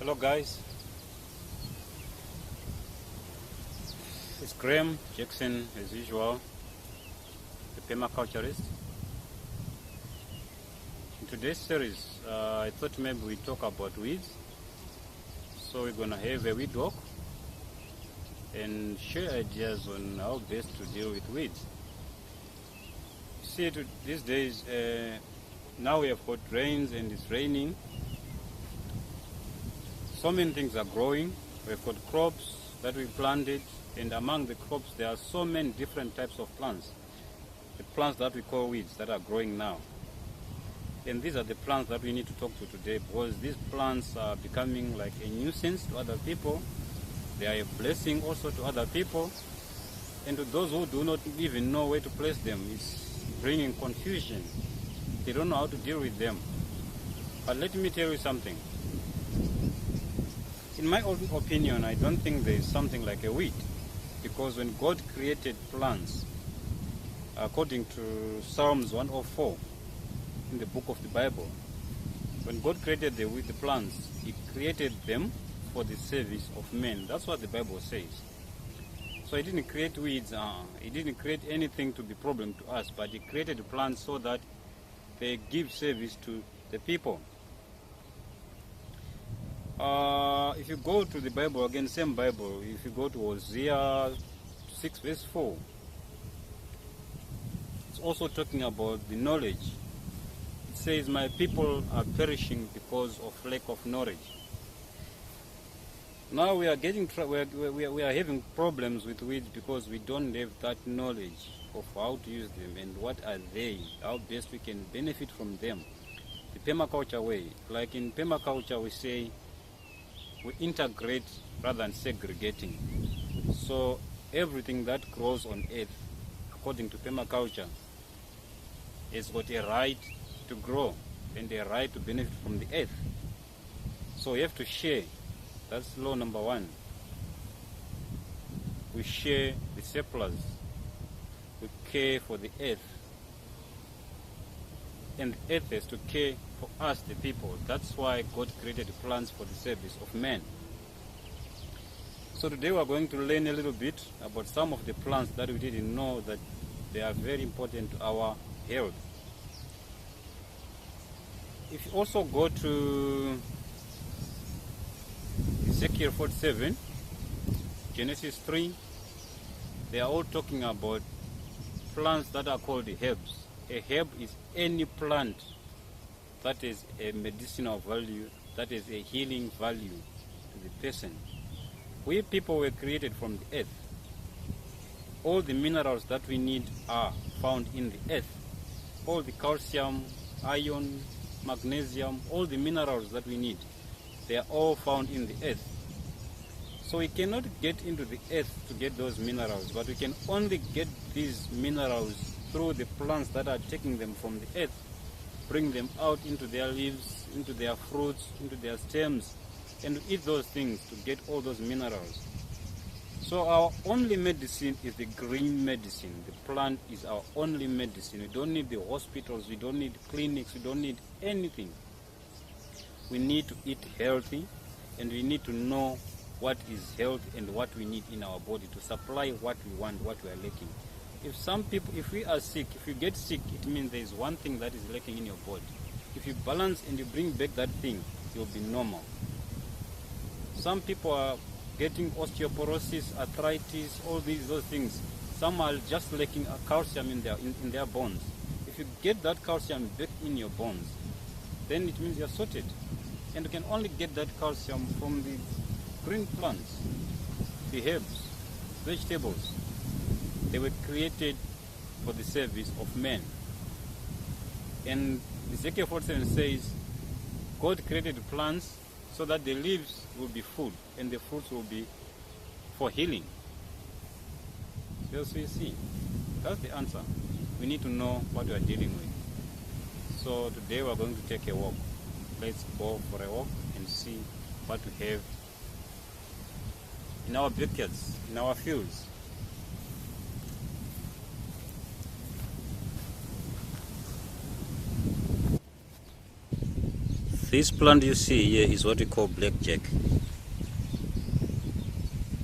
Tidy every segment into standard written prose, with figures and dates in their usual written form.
Hello guys, it's Graham Jackson as usual, the permaculturist. In today's series, I thought maybe we talk about weeds. So we're gonna have a weed walk and share ideas on how best to deal with weeds. See, these days, now we have got rains and it's raining. So many things are growing. We've got crops that we planted, and among the crops there are so many different types of plants. The plants that we call weeds that are growing now. And these are the plants that we need to talk to today, because these plants are becoming like a nuisance to other people. They are a blessing also to other people. And to those who do not even know where to place them, it's bringing confusion. They don't know how to deal with them. But let me tell you something. In my own opinion, I don't think there is something like a weed, because when God created plants, according to Psalms 104 in the book of the Bible, when God created the plants, He created them for the service of men. That's what the Bible says. So He didn't create weeds, He didn't create anything to be a problem to us, but He created plants so that they give service to the people. If you go to the Bible, again, same Bible, if you go to Hosea 6 verse 4, it's also talking about the knowledge. It says, my people are perishing because of lack of knowledge. Now we are having problems with weeds because we don't have that knowledge of how to use them and what are they, how best we can benefit from them. The permaculture way, like in permaculture we say, we integrate rather than segregating. So everything that grows on earth, according to permaculture, has got a right to grow and a right to benefit from the earth. So we have to share. That's law number one. We share the surplus. We care for the earth. And the earth has to care for us, the people. That's why God created plants for the service of men. So today we are going to learn a little bit about some of the plants that we didn't know that they are very important to our health. If you also go to Ezekiel 47, Genesis 3, they are all talking about plants that are called herbs. A herb is any plant that is a medicinal value, that is a healing value to the person. We people were created from the earth. All the minerals that we need are found in the earth. All the calcium, iron, magnesium, all the minerals that we need, they are all found in the earth. So we cannot get into the earth to get those minerals, but we can only get these minerals through the plants that are taking them from the earth, bring them out into their leaves, into their fruits, into their stems, and eat those things to get all those minerals. So our only medicine is the green medicine. The plant is our only medicine. We don't need the hospitals, we don't need clinics, we don't need anything. We need to eat healthy, and we need to know what is health and what we need in our body to supply what we want, what we are lacking. If we are sick, if you get sick, it means there is one thing that is lacking in your body. If you balance and you bring back that thing, you'll be normal. Some people are getting osteoporosis, arthritis, all those things. Some are just lacking calcium in their bones. If you get that calcium back in your bones, then it means you're sorted. And you can only get that calcium from the green plants, the herbs, vegetables. They were created for the service of men. And Ezekiel 47 says, God created plants so that the leaves will be food and the fruits will be for healing. So you see, that's the answer. We need to know what we are dealing with. So today we are going to take a walk. Let's go for a walk and see what we have in our backyards, in our fields. This plant you see here is what we call blackjack.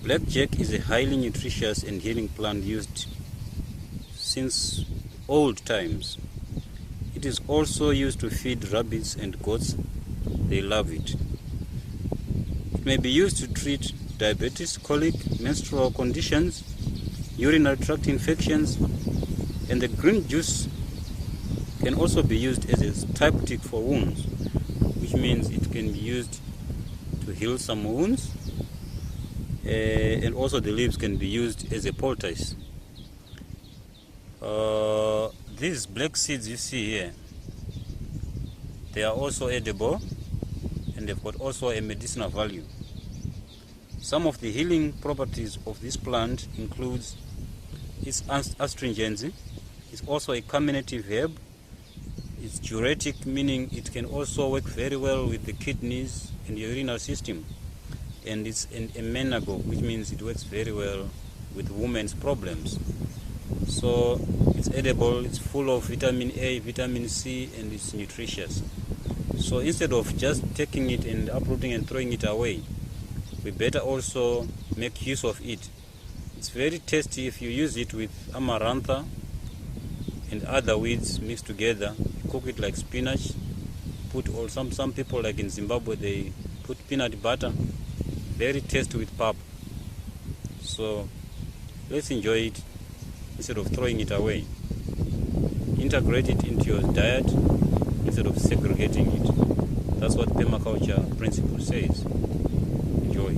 Blackjack is a highly nutritious and healing plant used since old times. It is also used to feed rabbits and goats. They love it. It may be used to treat diabetes, colic, menstrual conditions, urinary tract infections, and the green juice can also be used as a therapeutic for wounds, which means it can be used to heal some wounds, and also the leaves can be used as a poultice. These black seeds you see here, they are also edible, and they've got also a medicinal value. Some of the healing properties of this plant includes its astringency. It's also a carminative herb. It's diuretic, meaning it can also work very well with the kidneys and the urinary system. And it's amenable, which means it works very well with women's problems. So it's edible, it's full of vitamin A, vitamin C, and it's nutritious. So instead of just taking it and uprooting and throwing it away, we better also make use of it. It's very tasty if you use it with amarantha and other weeds mixed together. You cook it like spinach. Or some people, like in Zimbabwe, they put peanut butter. Very tasty with pap. So let's enjoy it instead of throwing it away. Integrate it into your diet instead of segregating it. That's what permaculture principle says. Enjoy.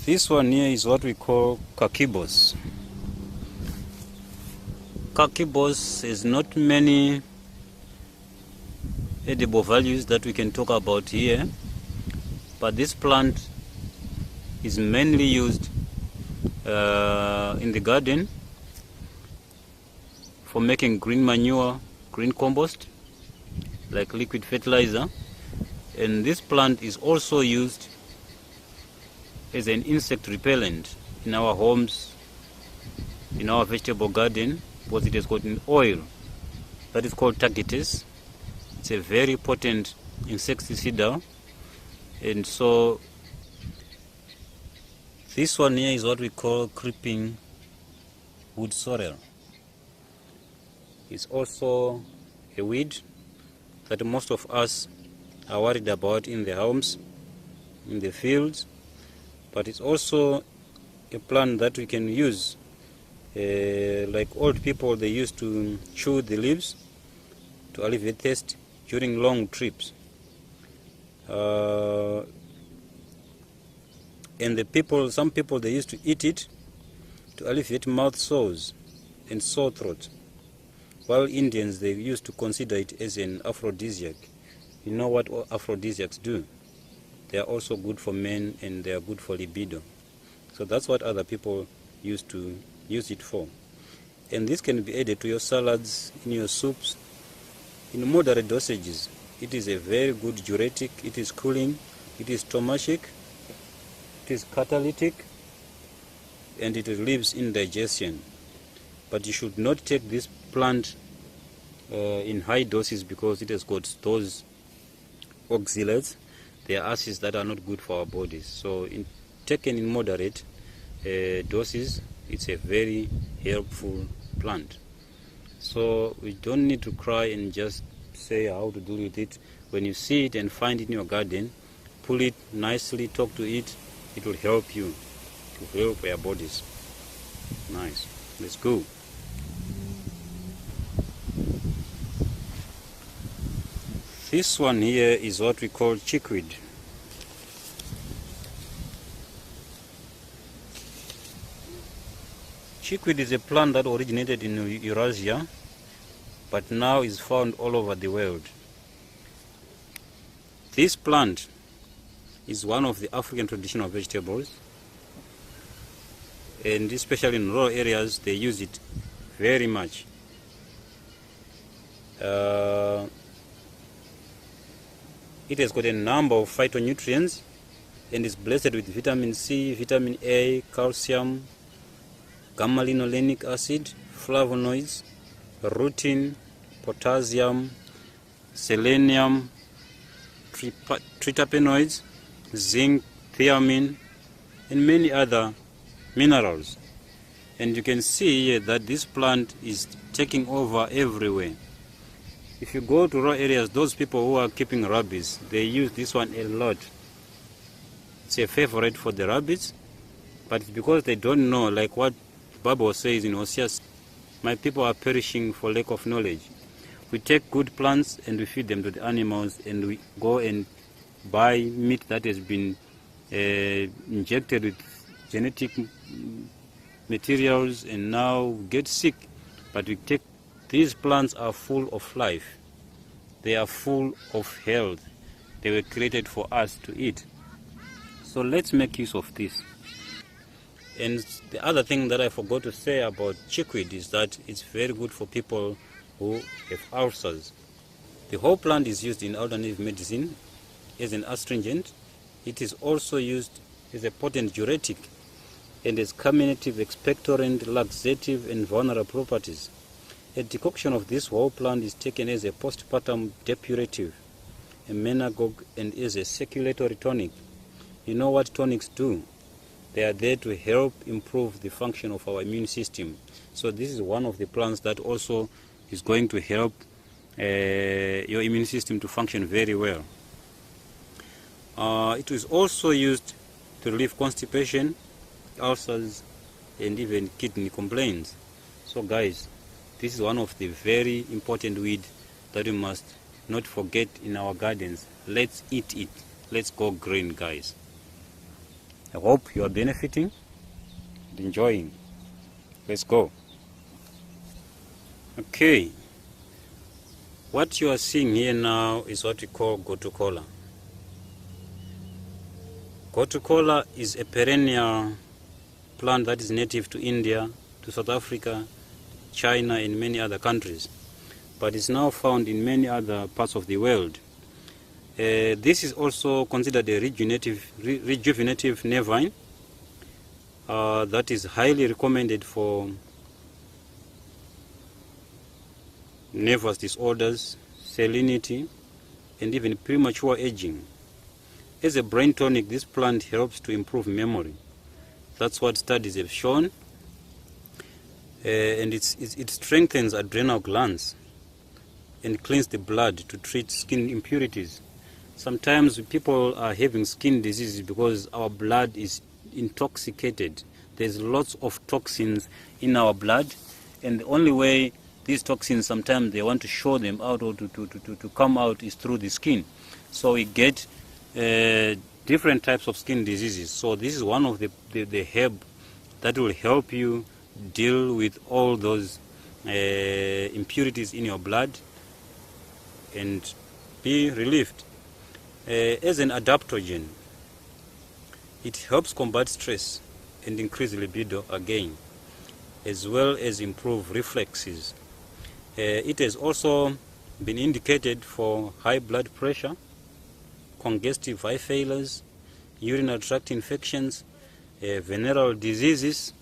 This one here is what we call kakibos. Kakibos has not many edible values that we can talk about here, but this plant is mainly used in the garden for making green manure, green compost, like liquid fertilizer. And this plant is also used as an insect repellent in our homes, in our vegetable garden, because it has got an oil that is called tagetes. It's a very potent insecticide. And so this one here is what we call creeping wood sorrel. It's also a weed that most of us are worried about in the homes, in the fields, but it's also a plant that we can use. Like old people, they used to chew the leaves to alleviate thirst during long trips. And some people, they used to eat it to alleviate mouth sores and sore throat. While Indians, they used to consider it as an aphrodisiac. You know what aphrodisiacs do? They are also good for men, and they are good for libido. So that's what other people used to use it for. And this can be added to your salads, in your soups, in moderate dosages. It is a very good diuretic. It is cooling. It is stomachic. It is catalytic, and it relieves indigestion. But you should not take this plant in high doses, because it has got those oxalates. They are acids that are not good for our bodies. So taken in moderate doses, it's a very helpful plant. So we don't need to cry and just say how to deal with it. When you see it and find it in your garden, pull it nicely, talk to it. It will help you, to help our bodies. Nice. Let's go. This one here is what we call chickweed. Chickweed is a plant that originated in Eurasia, but now is found all over the world. This plant is one of the African traditional vegetables, and especially in rural areas, they use it very much. It has got a number of phytonutrients and is blessed with vitamin C, vitamin A, calcium, gamma-linolenic acid, flavonoids, rutin, potassium, selenium, triterpenoids, zinc, thiamine, and many other minerals. And you can see here that this plant is taking over everywhere. If you go to rural areas, those people who are keeping rabbits, they use this one a lot. It's a favorite for the rabbits, but it's because they don't know, like what Bible says in Hosea, my people are perishing for lack of knowledge. We take good plants and we feed them to the animals, and we go and buy meat that has been injected with genetic materials and now get sick. But we take, these plants are full of life. They are full of health. They were created for us to eat. So let's make use of this. And the other thing that I forgot to say about chickweed is that it's very good for people who have ulcers. The whole plant is used in alternative medicine as an astringent. It is also used as a potent diuretic and as carminative, expectorant, laxative, and vulnerable properties. A decoction of this whole plant is taken as a postpartum depurative, a menagogue, and as a circulatory tonic. You know what tonics do? They are there to help improve the function of our immune system. So this is one of the plants that also is going to help your immune system to function very well. It is also used to relieve constipation, ulcers, and even kidney complaints. So guys, this is one of the very important weeds that we must not forget in our gardens. Let's eat it. Let's go green, guys. I hope you are benefiting and enjoying. Let's go. Okay. What you are seeing here now is what we call gotu-kola. Gotu-kola is a perennial plant that is native to India, to South Africa, China, and many other countries, but is now found in many other parts of the world. This is also considered a rejuvenative nervine that is highly recommended for nervous disorders, salinity, and even premature aging. As a brain tonic, this plant helps to improve memory. That's what studies have shown. And it strengthens adrenal glands and cleans the blood to treat skin impurities. Sometimes people are having skin diseases because our blood is intoxicated. There's lots of toxins in our blood, and the only way these toxins, sometimes they want to show them out or to come out, is through the skin. So we get different types of skin diseases. So this is one of the herb that will help you deal with all those impurities in your blood and be relieved. As an adaptogen, it helps combat stress and increase libido again, as well as improve reflexes. It has also been indicated for high blood pressure, congestive eye failures, urinary tract infections, venereal diseases,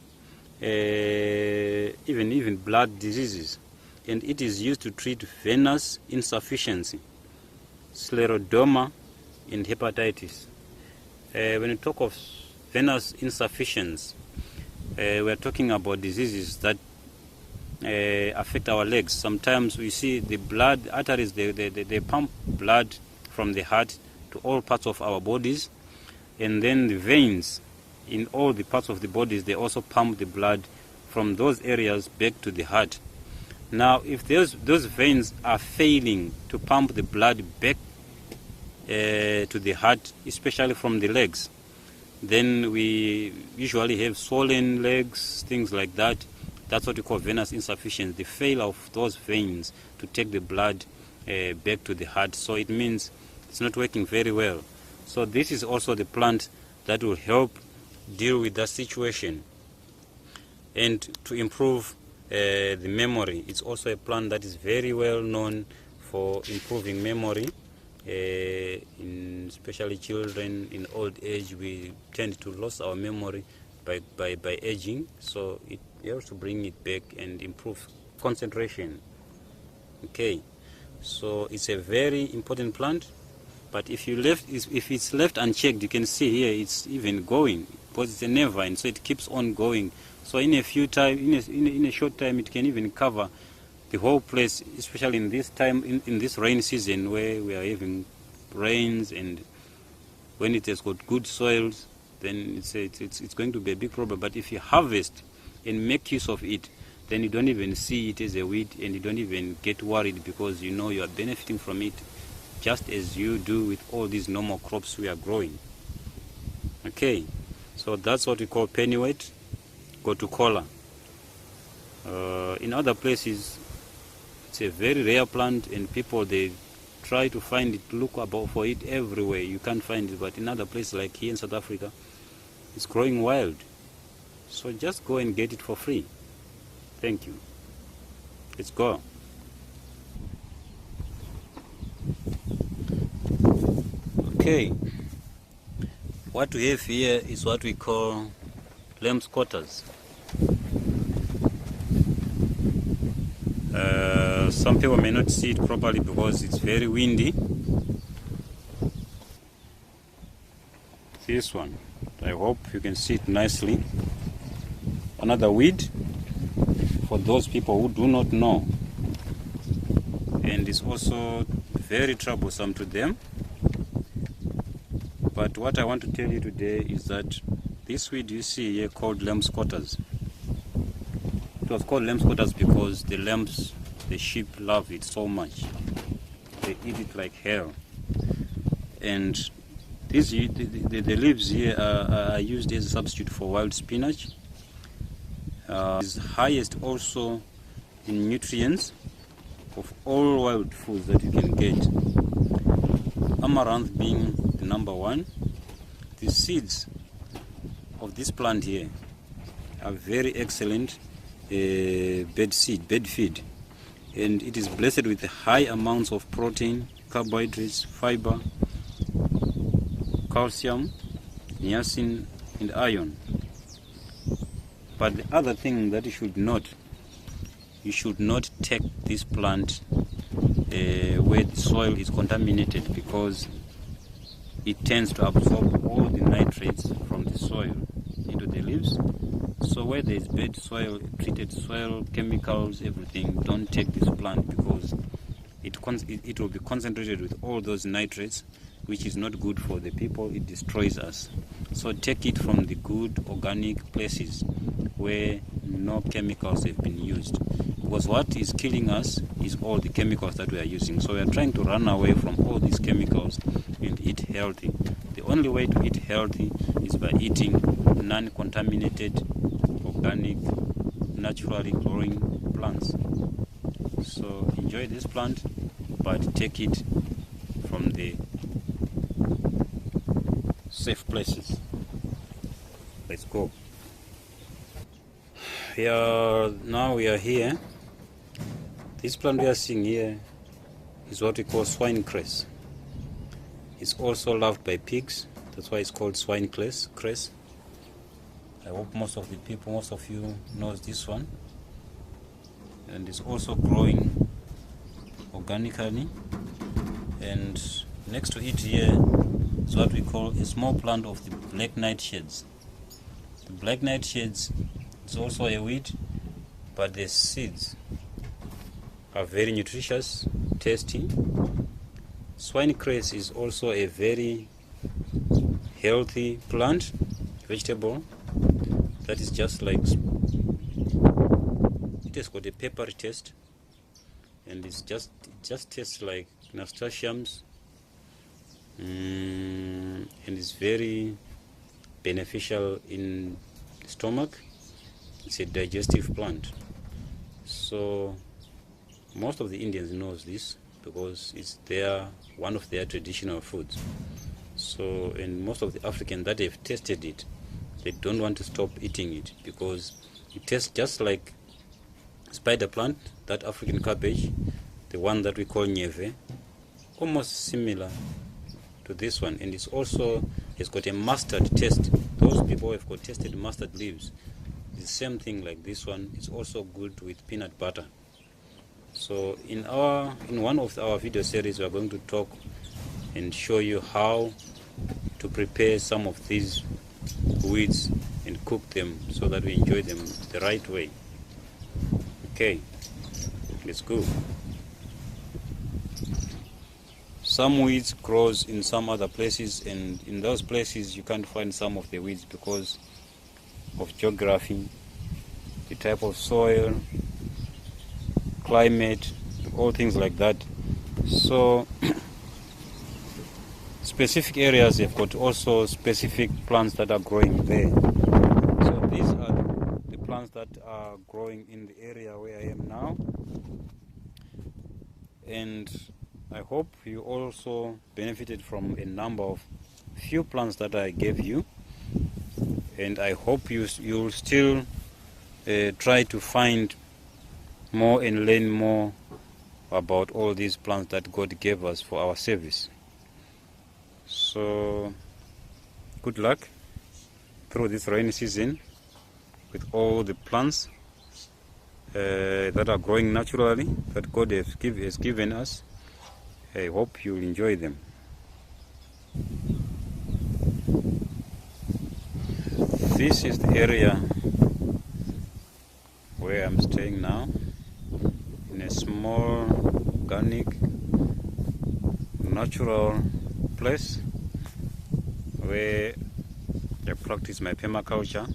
even blood diseases. And it is used to treat venous insufficiency, scleroderma, and hepatitis. When you talk of venous insufficiency, we are talking about diseases that affect our legs. Sometimes we see the blood arteries, they pump blood from the heart to all parts of our bodies, and then the veins in all the parts of the bodies, they also pump the blood from those areas back to the heart. Now, if those veins are failing to pump the blood back to the heart, especially from the legs, then we usually have swollen legs, things like that. That's what we call venous insufficiency, the failure of those veins to take the blood back to the heart. So it means it's not working very well. So this is also the plant that will help deal with that situation and to improve the memory. It's also a plant that is very well known for improving memory. In especially children in old age, we tend to lose our memory by aging, so it helps to bring it back and improve concentration. Okay, so it's a very important plant, but if it's left unchecked, you can see here it's even going, because it's a nervine, so it keeps on going. So in a short time, it can even cover the whole place, especially in this time, in this rain season, where we are having rains, and when it has got good soils, then it's going to be a big problem. But if you harvest and make use of it, then you don't even see it as a weed, and you don't even get worried, because you know you are benefiting from it, just as you do with all these normal crops we are growing. Okay, so that's what we call pennywort, gotukola. In other places, it's a very rare plant, and people, they try to find it, look about for it everywhere. You can't find it, but in other places like here in South Africa, it's growing wild. So just go and get it for free. Thank you. Let's go. Okay, what we have here is what we call lamb's quarters. Some people may not see it properly because it's very windy. This one, I hope you can see it nicely. Another weed for those people who do not know, and it's also very troublesome to them. But what I want to tell you today is that this weed you see here, called lamb's quarters, it was called lamb's quarters because the lambs, the sheep, love it so much. They eat it like hell. And the leaves here are used as a substitute for wild spinach. It's highest also in nutrients of all wild foods that you can get, amaranth being the number one. The seeds of this plant here are very excellent bed feed, and it is blessed with high amounts of protein, carbohydrates, fiber, calcium, niacin, and iron. But the other thing that you should note, you should not take this plant where the soil is contaminated, because it tends to absorb all the nitrates from the soil into the leaves. So where there is bad soil, treated soil, chemicals, everything, don't take this plant, because it will be concentrated with all those nitrates, which is not good for the people. It destroys us. So take it from the good organic places where no chemicals have been used, because what is killing us is all the chemicals that we are using. So we are trying to run away from all these chemicals and eat healthy. The only way to eat healthy is by eating non-contaminated, organic, naturally growing plants. So enjoy this plant, but take it from the safe places. Let's go. Now we are here. This plant we are seeing here is what we call swine cress. It's also loved by pigs. That's why it's called swine cress. I hope most of you knows this one. And it's also growing organically. And next to it here is what we call a small plant of the black nightshades. The black nightshades is also a weed, but the seeds are very nutritious, tasty. Swine cress is also a very healthy plant, vegetable, that is just like, it has got a peppery taste, and it just tastes like nasturtiums, and it's very beneficial in the stomach. It's a digestive plant. So most of the Indians knows this because it's one of their traditional foods. So, and most of the Africans that have tasted it, they don't want to stop eating it because it tastes just like spider plant, that African cabbage, the one that we call nyeve, almost similar to this one. And it's got a mustard taste. Those people who have got tasted mustard leaves, the same thing like this one. It's also good with peanut butter. So in one of our video series, we are going to talk and show you how to prepare some of these weeds and cook them so that we enjoy them the right way. Okay, let's go. Some weeds grows in some other places, and in those places you can't find some of the weeds because of geography, the type of soil, climate, all things like that. So specific areas have got also specific plants that are growing there. So these are the plants that are growing in the area where I am now, and I hope you also benefited from a number of few plants that I gave you, and I hope you'll still try to find more and learn more about all these plants that God gave us for our service. So good luck through this rainy season with all the plants that are growing naturally that God has given us. I hope you'll enjoy them. This is the area where I'm staying now, in a small organic natural place where I practice my permaculture.